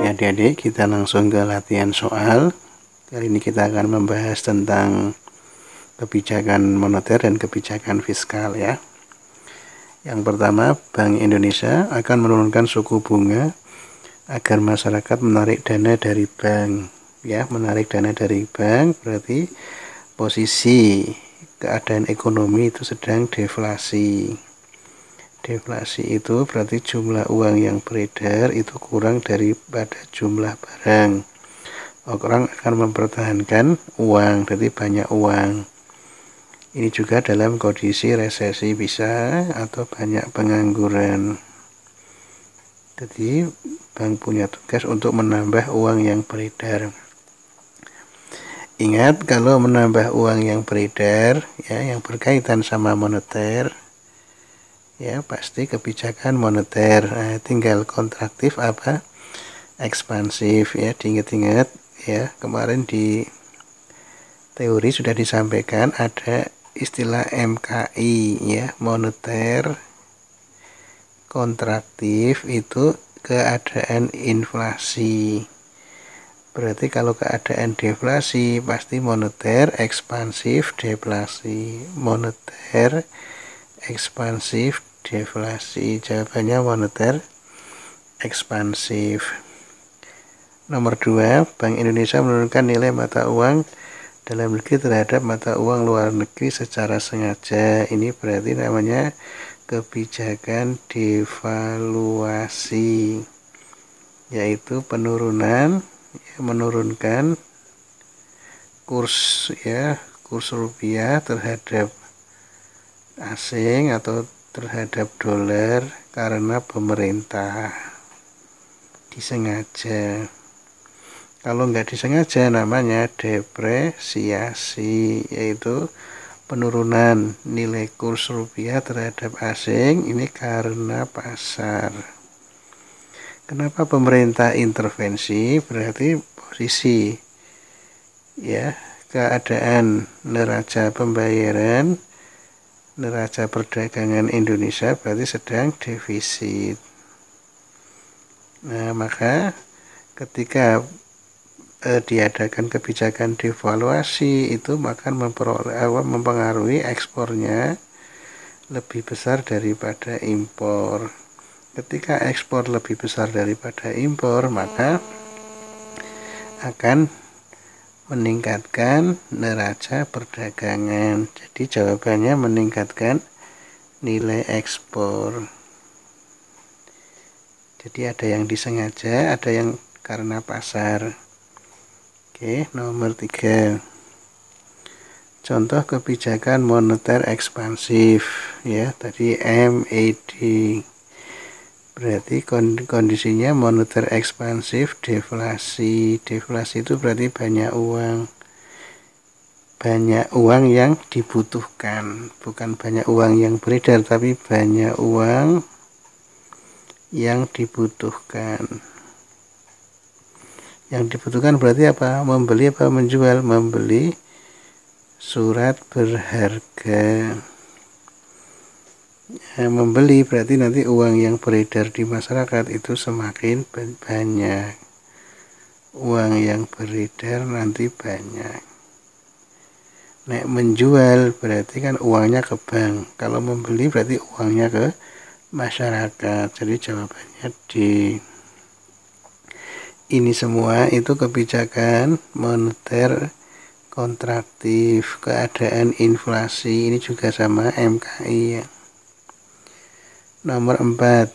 Adik-adik, kita langsung ke latihan soal. Kali ini kita akan membahas tentang kebijakan moneter dan kebijakan fiskal ya. Yang pertama, Bank Indonesia akan menurunkan suku bunga agar masyarakat menarik dana dari bank. Ya, menarik dana dari bank berarti posisi keadaan ekonomi itu sedang deflasi. Deflasi itu berarti jumlah uang yang beredar itu kurang daripada jumlah barang. Orang akan mempertahankan uang, jadi banyak uang. Ini juga dalam kondisi resesi bisa atau banyak pengangguran. Jadi bank punya tugas untuk menambah uang yang beredar. Ingat, kalau menambah uang yang beredar ya, yang berkaitan sama moneter ya, pasti kebijakan moneter. Nah, tinggal kontraktif apa ekspansif ya. Diingat-ingat ya, kemarin di teori sudah disampaikan ada istilah MKI ya, moneter kontraktif itu keadaan inflasi. Berarti kalau keadaan deflasi pasti moneter ekspansif deflasi. Moneter ekspansif deflasi. Jawabannya moneter ekspansif. Nomor 2, Bank Indonesia menurunkan nilai mata uang dalam negeri terhadap mata uang luar negeri secara sengaja. Ini berarti namanya kebijakan devaluasi, yaitu penurunan ya, menurunkan kurs ya, kurs rupiah terhadap asing atau terhadap dolar karena pemerintah disengaja. Kalau nggak disengaja namanya depresiasi, yaitu penurunan nilai kurs rupiah terhadap asing ini karena pasar. Kenapa pemerintah intervensi? Berarti posisi ya, keadaan neraca pembayaran, neraca perdagangan Indonesia berarti sedang defisit. Nah, maka ketika diadakan kebijakan devaluasi itu akan mempengaruhi ekspornya lebih besar daripada impor. Ketika ekspor lebih besar daripada impor, maka akan meningkatkan neraca perdagangan. Jadi jawabannya meningkatkan nilai ekspor. Jadi ada yang disengaja, ada yang karena pasar. Oke, nomor 3. Contoh kebijakan moneter ekspansif ya, tadi MAD. Berarti kondisinya moneter ekspansif deflasi. Deflasi itu berarti banyak uang. Banyak uang yang dibutuhkan, bukan banyak uang yang beredar, tapi banyak uang yang dibutuhkan. Yang dibutuhkan berarti apa? Membeli apa menjual? Membeli surat berharga. Membeli berarti nanti uang yang beredar di masyarakat itu semakin banyak. Uang yang beredar nanti banyak. Nek menjual berarti kan uangnya ke bank. Kalau membeli berarti uangnya ke masyarakat. Jadi jawabannya D. Ini semua itu kebijakan moneter kontraktif, keadaan inflasi. Ini juga sama MKI ya. Nomor 4.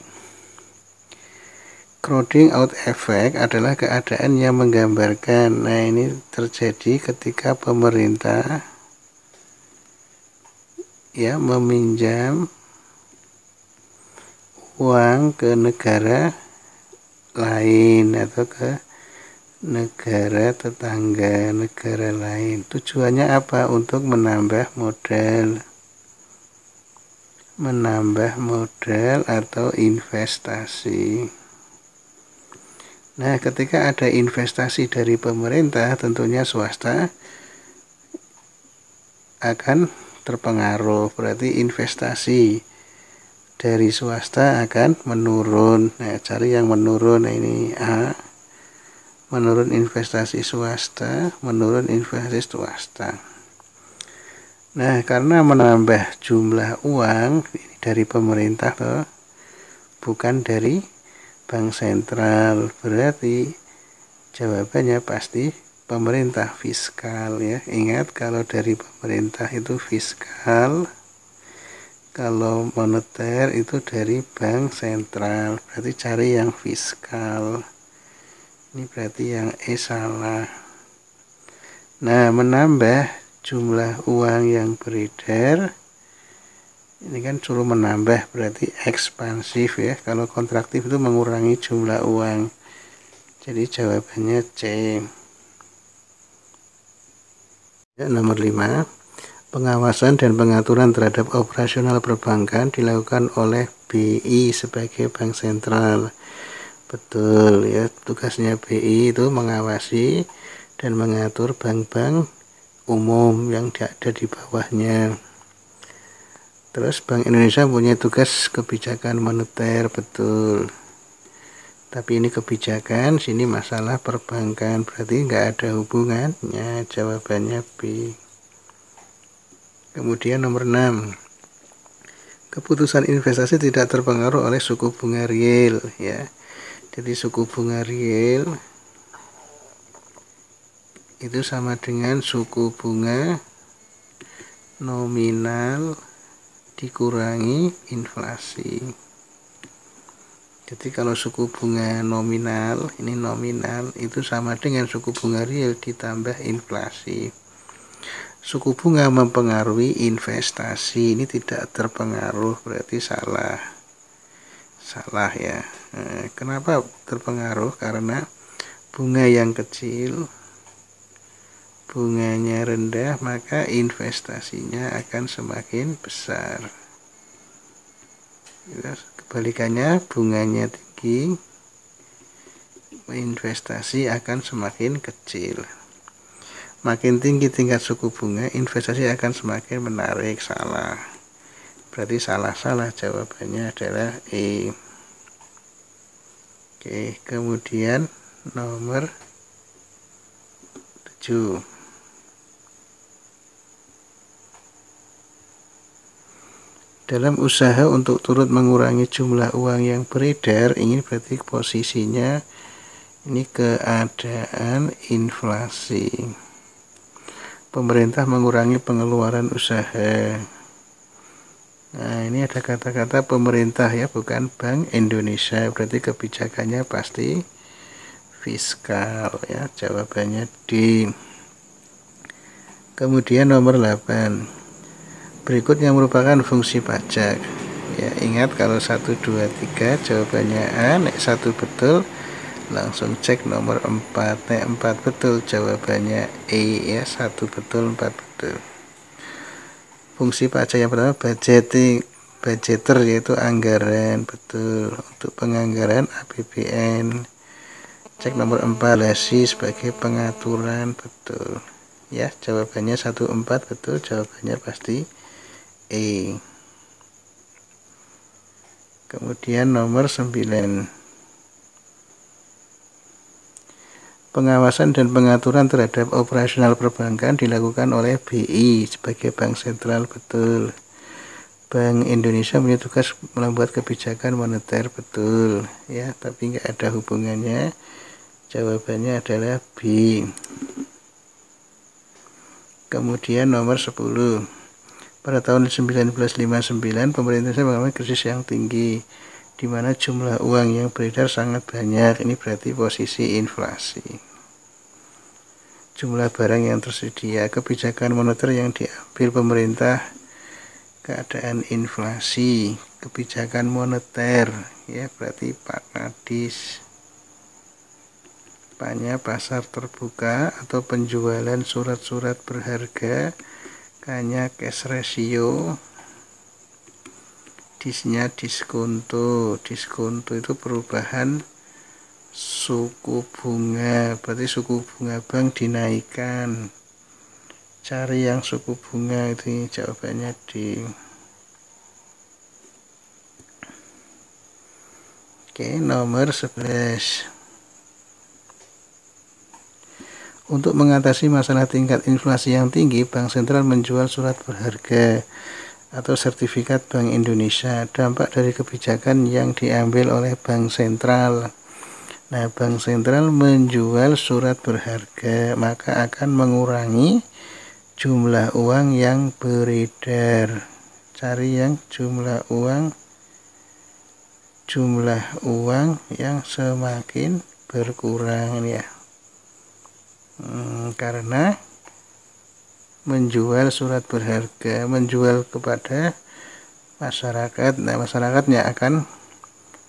Crowding out effect adalah keadaan yang menggambarkan. Nah, ini terjadi ketika pemerintah ya meminjam uang ke negara lain atau ke negara tetangga, negara lain. Tujuannya apa? Untuk menambah modal atau investasi. Nah, ketika ada investasi dari pemerintah, tentunya swasta akan terpengaruh. Berarti investasi dari swasta akan menurun. Nah, cari yang menurun. Nah, ini A. menurun investasi swasta, menurun investasi swasta. Nah, karena menambah jumlah uang ini dari pemerintah loh, bukan dari bank sentral, berarti jawabannya pasti pemerintah fiskal ya. Ingat, kalau dari pemerintah itu fiskal, kalau moneter itu dari bank sentral, berarti cari yang fiskal. Ini berarti yang E salah. Nah, menambah jumlah uang yang beredar, ini kan suruh menambah, berarti ekspansif ya. Kalau kontraktif itu mengurangi jumlah uang. Jadi jawabannya C. Ya, nomor 5. Pengawasan dan pengaturan terhadap operasional perbankan dilakukan oleh BI sebagai bank sentral. Betul ya, tugasnya BI itu mengawasi dan mengatur bank-bank umum yang ada di bawahnya. Terus Bank Indonesia punya tugas kebijakan moneter, betul. Tapi ini kebijakan, sini masalah perbankan, berarti nggak ada hubungannya, jawabannya B. Kemudian nomor 6. Keputusan investasi tidak terpengaruh oleh suku bunga real ya. Jadi suku bunga real itu sama dengan suku bunga nominal dikurangi inflasi. Jadi kalau suku bunga nominal, ini nominal, itu sama dengan suku bunga real ditambah inflasi. Suku bunga mempengaruhi investasi, ini tidak terpengaruh, berarti salah. Salah ya. Kenapa terpengaruh? Karena bunga yang kecil, bunganya rendah, maka investasinya akan semakin besar. Kebalikannya, bunganya tinggi, investasi akan semakin kecil. Makin tinggi tingkat suku bunga, investasi akan semakin menarik. Salah. Berarti salah-salah, jawabannya adalah E. Oke, kemudian nomor 7. Dalam usaha untuk turut mengurangi jumlah uang yang beredar, ini berarti posisinya ini keadaan inflasi. Pemerintah mengurangi pengeluaran usaha. Nah, ini ada kata-kata pemerintah ya, bukan Bank Indonesia. Berarti kebijakannya pasti fiskal ya. Jawabannya D. Kemudian nomor 8. Berikut yang merupakan fungsi pajak. Ya, ingat kalau 1, 2, 3 jawabannya A, nek 1 betul langsung cek nomor 4. Nek 4 betul jawabannya E ya, 1 betul, 4 betul. Fungsi pajak yang pertama budgeting, budgeter yaitu anggaran, betul. Untuk penganggaran APBN. Cek nomor 4 regulasi sebagai pengaturan, betul. Ya, jawabannya 1, 4 betul, jawabannya pasti E. Kemudian nomor 9. Pengawasan dan pengaturan terhadap operasional perbankan dilakukan oleh BI sebagai bank sentral, betul. Bank Indonesia punya tugas membuat kebijakan moneter, betul. Ya, tapi nggak ada hubungannya. Jawabannya adalah B. Kemudian nomor 10. Pada tahun 1959, pemerintah mengalami krisis yang tinggi, di mana jumlah uang yang beredar sangat banyak. Ini berarti posisi inflasi. Jumlah barang yang tersedia, kebijakan moneter yang diambil pemerintah, keadaan inflasi, kebijakan moneter, ya berarti Pak Kadis. P-nya pasar terbuka atau penjualan surat-surat berharga, K-nya cash ratio, disnya diskonto. Diskonto itu perubahan suku bunga, berarti suku bunga bank dinaikkan. Cari yang suku bunga itu, jawabannya D. Oke, nomor 11. Untuk mengatasi masalah tingkat inflasi yang tinggi, Bank Sentral menjual surat berharga atau sertifikat Bank Indonesia. Dampak dari kebijakan yang diambil oleh Bank Sentral. Nah, Bank Sentral menjual surat berharga, maka akan mengurangi jumlah uang yang beredar. Cari yang jumlah uang yang semakin berkurang ya. Karena menjual surat berharga, menjual kepada masyarakat. Nah, masyarakatnya akan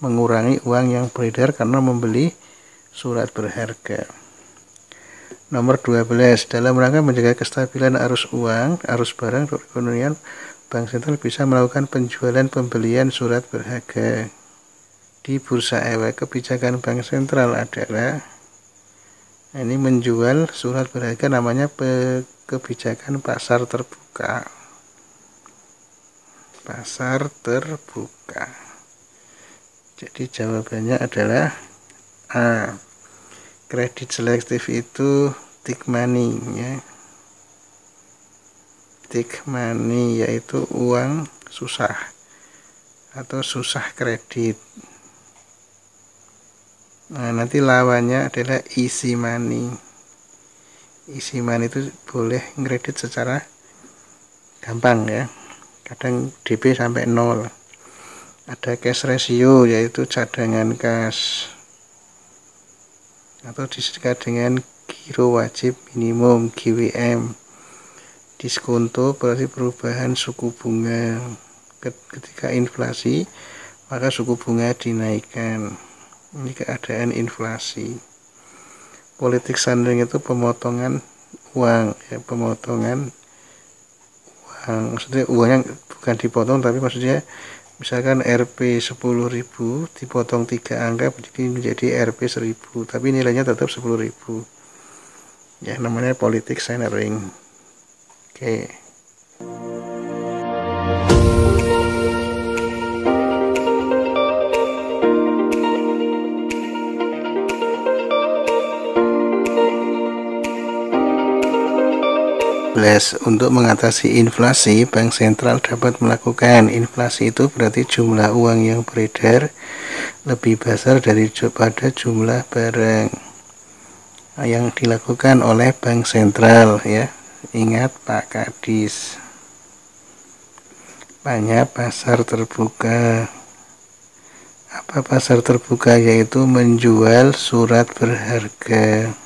mengurangi uang yang beredar karena membeli surat berharga. Nomor 12, dalam rangka menjaga kestabilan arus uang, arus barang perekonomian, Bank Sentral bisa melakukan penjualan pembelian surat berharga di Bursa Efek. Kebijakan Bank Sentral adalah ini menjual surat berharga, namanya kebijakan pasar terbuka. Pasar terbuka. Jadi jawabannya adalah A. Kredit selektif itu tick money ya. Tick money yaitu uang susah atau susah kredit. Nah, nanti lawannya adalah easy money. Easy money itu boleh kredit secara gampang ya. Kadang DP sampai 0. Ada cash ratio yaitu cadangan kas atau disingkat dengan giro wajib minimum GWM. Diskonto berarti perubahan suku bunga. Ketika inflasi maka suku bunga dinaikkan. Ini keadaan inflasi. Politik sandering itu pemotongan uang ya, pemotongan uang. Maksudnya uangnya bukan dipotong, tapi maksudnya misalkan Rp 10.000 dipotong 3 angka menjadi Rp 1.000, tapi nilainya tetap 10.000. Ya, namanya politik sandering. Oke. Untuk mengatasi inflasi, Bank Sentral dapat melakukan inflasi itu berarti jumlah uang yang beredar lebih besar daripada jumlah barang yang dilakukan oleh Bank Sentral ya. Ingat Pak Kadis. Banyak pasar terbuka. Apa pasar terbuka? Yaitu menjual surat berharga.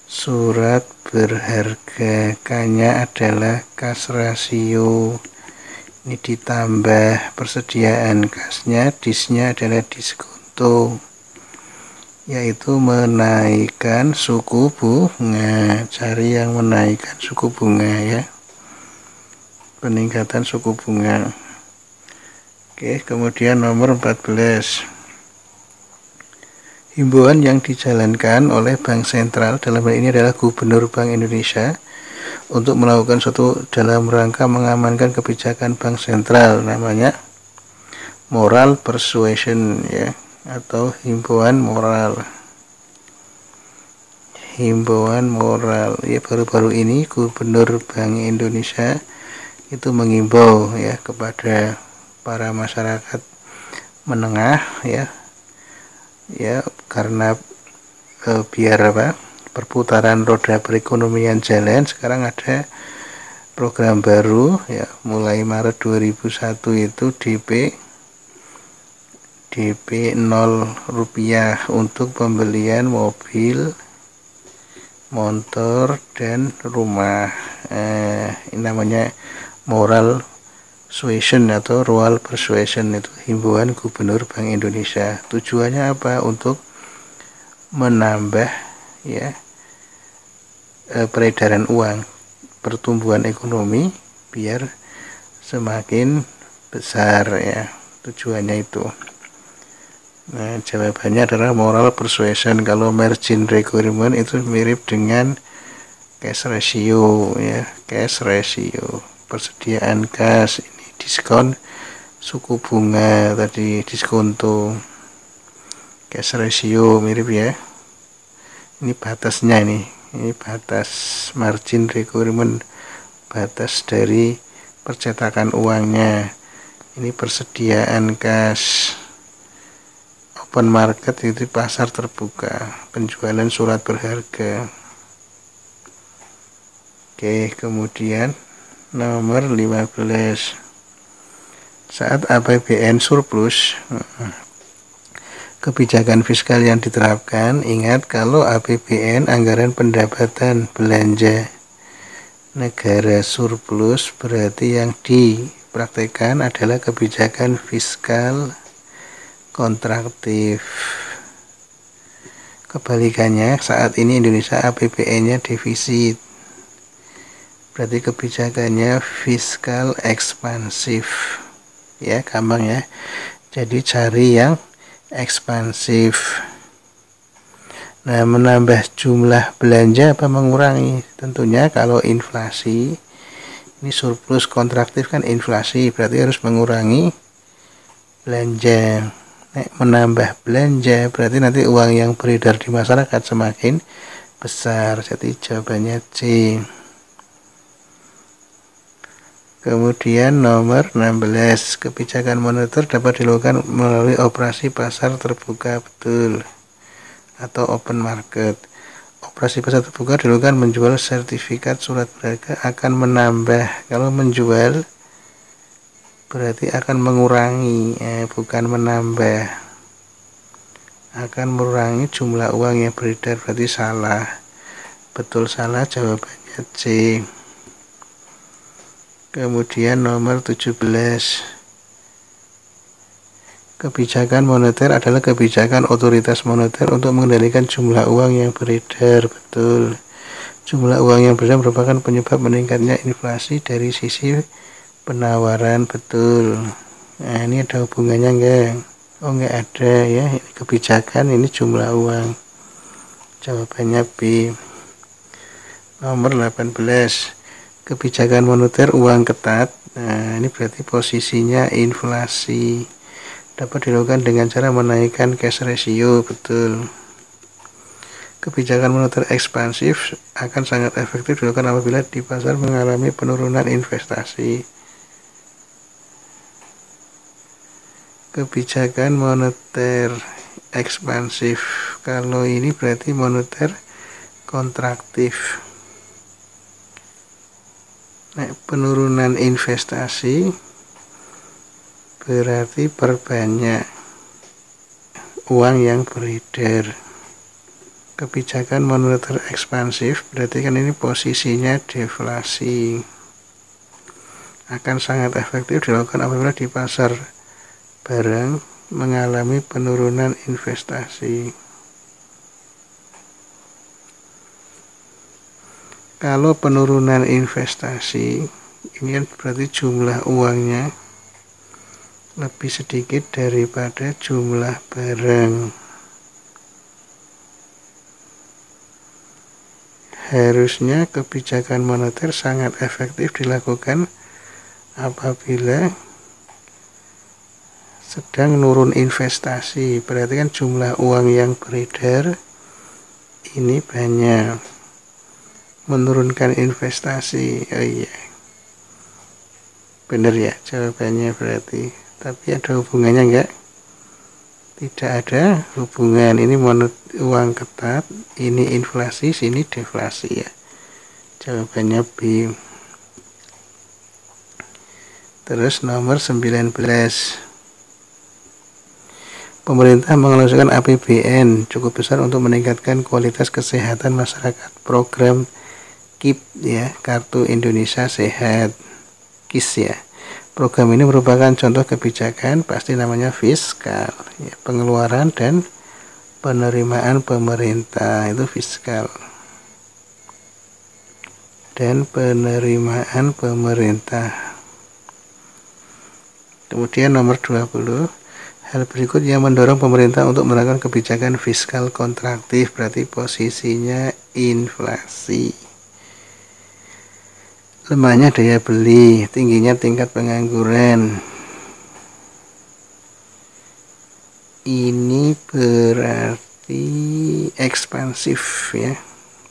Surat berharga, K-nya adalah cash ratio. Ini ditambah persediaan kasnya, disnya adalah diskonto, yaitu menaikkan suku bunga. Cari yang menaikkan suku bunga ya. Peningkatan suku bunga. Oke, kemudian nomor 14. Himbauan yang dijalankan oleh Bank Sentral dalam hal ini adalah Gubernur Bank Indonesia untuk melakukan suatu dalam rangka mengamankan kebijakan Bank Sentral, namanya moral persuasion ya, atau himbauan moral. Himbauan moral ya, baru-baru ini Gubernur Bank Indonesia itu mengimbau ya kepada para masyarakat menengah ya karena biar perputaran roda perekonomian jalan. Sekarang ada program baru ya, mulai Maret 2001 itu DP 0 rupiah untuk pembelian mobil, motor, dan rumah. Ini namanya moral persuasion atau royal persuasion, itu himbauan Gubernur Bank Indonesia. Tujuannya apa? Untuk menambah ya peredaran uang, pertumbuhan ekonomi biar semakin besar ya, tujuannya itu. Nah, jawabannya adalah moral persuasion. Kalau margin requirement itu mirip dengan cash ratio ya, cash ratio, persediaan kas. Diskon suku bunga tadi, diskonto. Cash ratio mirip ya. Ini batasnya ini. Ini batas margin requirement, batas dari percetakan uangnya. Ini persediaan kas. Open market itu pasar terbuka, penjualan surat berharga. Oke, kemudian nomor 15. Saat APBN surplus, kebijakan fiskal yang diterapkan, ingat kalau APBN anggaran pendapatan belanja negara surplus berarti yang dipraktekkan adalah kebijakan fiskal kontraktif. Kebalikannya, saat ini Indonesia APBN-nya defisit, berarti kebijakannya fiskal ekspansif. Ya, gampang ya. Jadi cari yang ekspansif. Nah, menambah jumlah belanja apa mengurangi? Tentunya kalau inflasi, ini surplus kontraktif kan inflasi, berarti harus mengurangi belanja. Menambah belanja berarti nanti uang yang beredar di masyarakat semakin besar. Jadi jawabannya C. Kemudian nomor 16, kebijakan moneter dapat dilakukan melalui operasi pasar terbuka, betul, atau open market. Operasi pasar terbuka dilakukan menjual sertifikat surat berharga akan menambah. Kalau menjual berarti akan mengurangi, bukan menambah. Akan mengurangi jumlah uang yang beredar, berarti salah. Betul salah, jawabannya C. Kemudian nomor 17. Kebijakan moneter adalah kebijakan otoritas moneter untuk mengendalikan jumlah uang yang beredar, betul. Jumlah uang yang beredar merupakan penyebab meningkatnya inflasi dari sisi penawaran, betul. Nah, ini ada hubungannya enggak? Oh, enggak ada ya. Ini kebijakan, ini jumlah uang. Jawabannya B. Nomor 18. Kebijakan moneter uang ketat. Nah, ini berarti posisinya inflasi. Dapat dilakukan dengan cara menaikkan cash ratio, betul. Kebijakan moneter ekspansif akan sangat efektif dilakukan apabila di pasar mengalami penurunan investasi. Kebijakan moneter ekspansif, kalau ini berarti moneter kontraktif. Nah, penurunan investasi berarti perbanyak uang yang beredar. Kebijakan moneter ekspansif berarti kan ini posisinya deflasi. Akan sangat efektif dilakukan apabila di pasar barang mengalami penurunan investasi. Kalau penurunan investasi, ini kan berarti jumlah uangnya lebih sedikit daripada jumlah barang. Harusnya kebijakan moneter sangat efektif dilakukan apabila sedang nurun investasi. Berarti kan jumlah uang yang beredar ini banyak. Menurunkan investasi. Oh iya. Benar ya jawabannya berarti. Tapi ada hubungannya enggak? Tidak ada hubungan. Ini uang ketat, ini inflasi, sini deflasi ya. Jawabannya B. Terus nomor 19. Pemerintah mengalokasikan APBN cukup besar untuk meningkatkan kualitas kesehatan masyarakat. Program KIP ya, Kartu Indonesia Sehat, KIS ya. Program ini merupakan contoh kebijakan, pasti namanya fiskal, ya, pengeluaran dan penerimaan pemerintah itu fiskal. Dan penerimaan pemerintah. Kemudian nomor 20, hal berikut yang mendorong pemerintah untuk menerapkan kebijakan fiskal kontraktif, berarti posisinya inflasi. Lemahnya daya beli, tingginya tingkat pengangguran. Ini berarti ekspansif ya.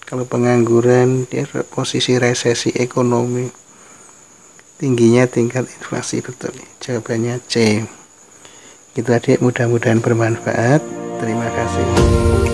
Kalau pengangguran, dia posisi resesi ekonomi. Tingginya tingkat inflasi, betul. Jawabannya C. Itu adik, mudah-mudahan bermanfaat. Terima kasih.